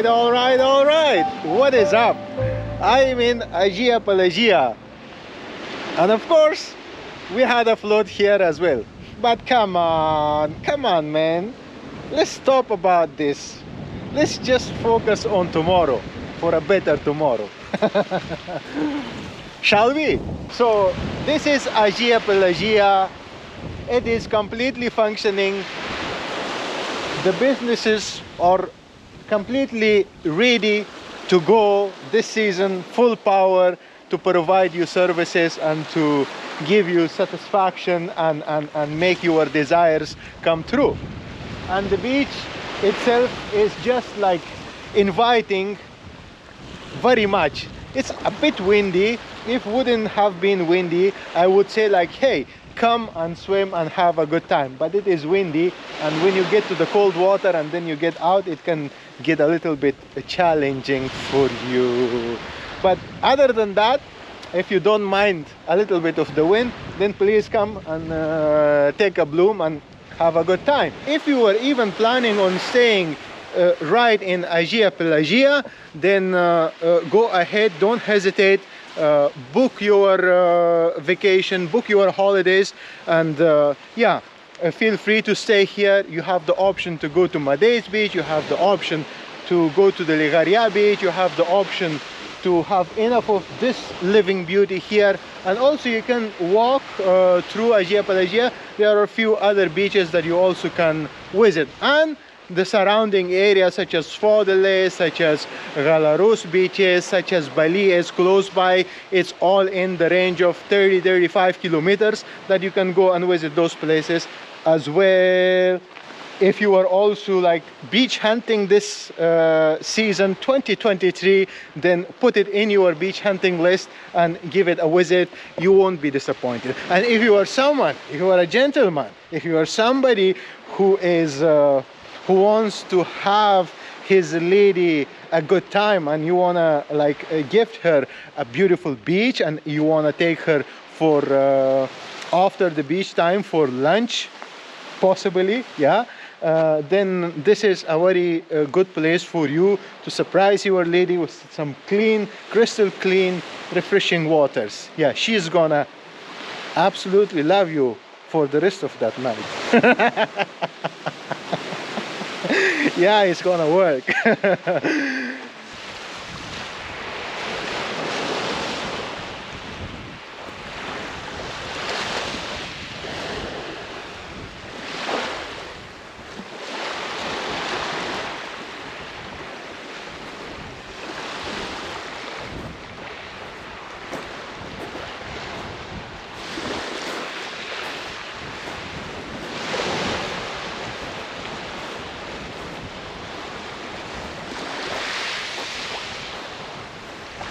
all right. What is up? I'm in Agia Pelagia. And of course, we had a float here as well. But come on, man. Let's stop about this. Let's just focus on tomorrow for a better tomorrow. Shall we? So, this is Agia Pelagia. It is completely functioning. The businesses are completely ready to go this season, full power, to provide you services and to give you satisfaction and make your desires come true. And the beach itself is just like inviting very much. It's a bit windy. If it wouldn't have been windy, I would say like, hey, come and swim and have a good time. But it is windy, and when you get to the cold water and then you get out, it can get a little bit challenging for you. But other than that, if you don't mind a little bit of the wind, then please come and take a bloom and have a good time. If you were even planning on staying right in Agia Pelagia, then go ahead, don't hesitate. Book your vacation, book your holidays, and feel free to stay here. You have the option to go to Madei's beach, you have the option to go to the Legaria beach, you have the option to have enough of this living beauty here, and also you can walk through Agia Pelagia. There are a few other beaches that you also can visit, and the surrounding areas such as Fodele, such as Galarus beaches, such as Bali is close by. It's all in the range of 30-35 kilometers that you can go and visit those places as well. If you are also like beach hunting this season 2023, then put it in your beach hunting list and give it a visit. You won't be disappointed. And if you are someone, if you are a gentleman, if you are somebody who is who wants to have his lady a good time, and you wanna like gift her a beautiful beach, and you wanna take her for after the beach time for lunch, possibly, yeah, then this is a very good place for you to surprise your lady with some clean, crystal clean, refreshing waters. Yeah, she's gonna absolutely love you for the rest of that night. Yeah, it's gonna work.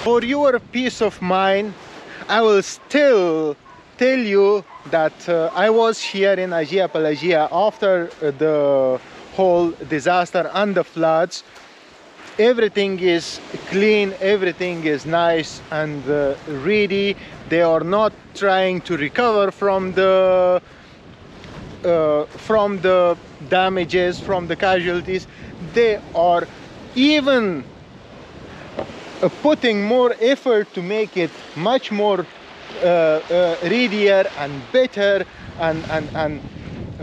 For your peace of mind, I will still tell you that I was here in Agia Pelagia after the whole disaster and the floods. Everything is clean, everything is nice and ready. They are not trying to recover from the damages, from the casualties. They are even putting more effort to make it much more readier and better and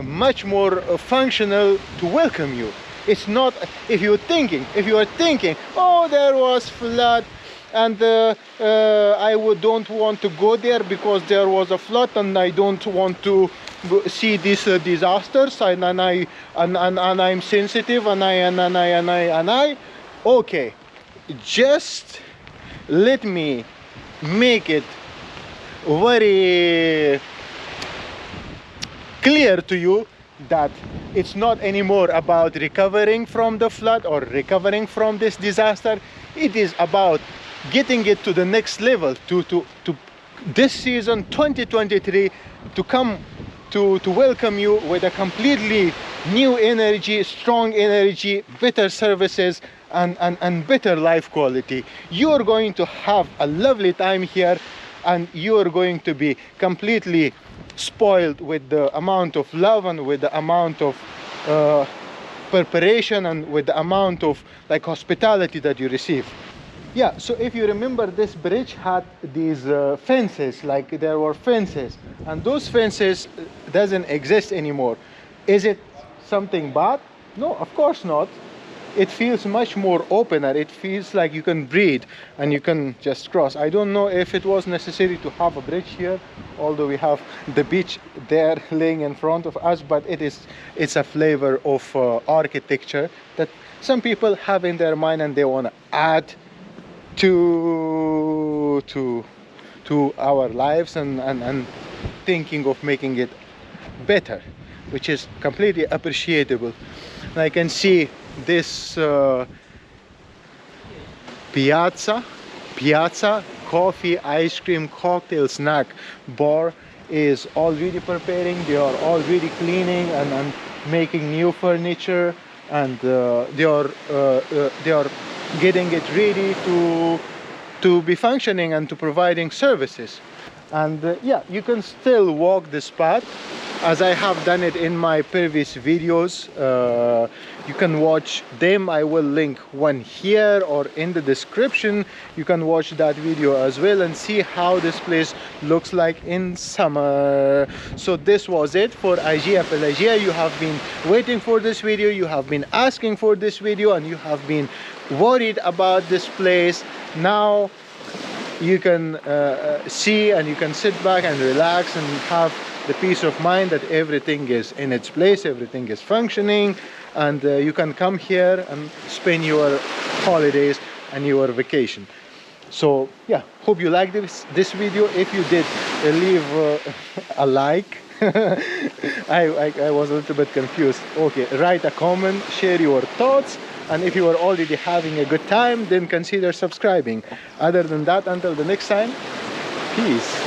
much more functional to welcome you. It's not, if you are thinking, oh, there was flood and don't want to go there because there was a flood and I don't want to see these disasters and I'm sensitive and I. Okay. Just let me make it very clear to you that it's not anymore about recovering from the flood or recovering from this disaster. It is about getting it to the next level, to this season 2023, to come to welcome you with a completely new energy, strong energy, better services, and better life quality. You are going to have a lovely time here, and you are going to be completely spoiled with the amount of love and with the amount of preparation and with the amount of like hospitality that you receive. Yeah, so if you remember, this bridge had these fences, like there were fences, and those fences doesn't exist anymore. Is it something bad? No, of course not. It feels much more opener. It feels like you can breathe and you can just cross. I don't know if it was necessary to have a bridge here, although we have the beach there laying in front of us, but it's a flavor of architecture that some people have in their mind and they want to add to our lives and thinking of making it better, which is completely appreciable. And I can see this piazza coffee, ice cream, cocktail, snack bar is already preparing. They are already cleaning and making new furniture, and they are getting it ready to be functioning and to providing services. And yeah, you can still walk this path as I have done it in my previous videos. You can watch them. I will link one here or in the description. You can watch that video as well and see how this place looks like in summer. So this was it for Agia Pelagia. You have been waiting for this video, you have been asking for this video, and you have been worried about this place. Now you can see, and you can sit back and relax and have the peace of mind that everything is in its place, everything is functioning, and you can come here and spend your holidays and your vacation. So yeah, hope you liked this video. If you did, leave a like. I was a little bit confused. Okay, write a comment, share your thoughts, and if you are already having a good time, then consider subscribing. Other than that, until the next time, peace.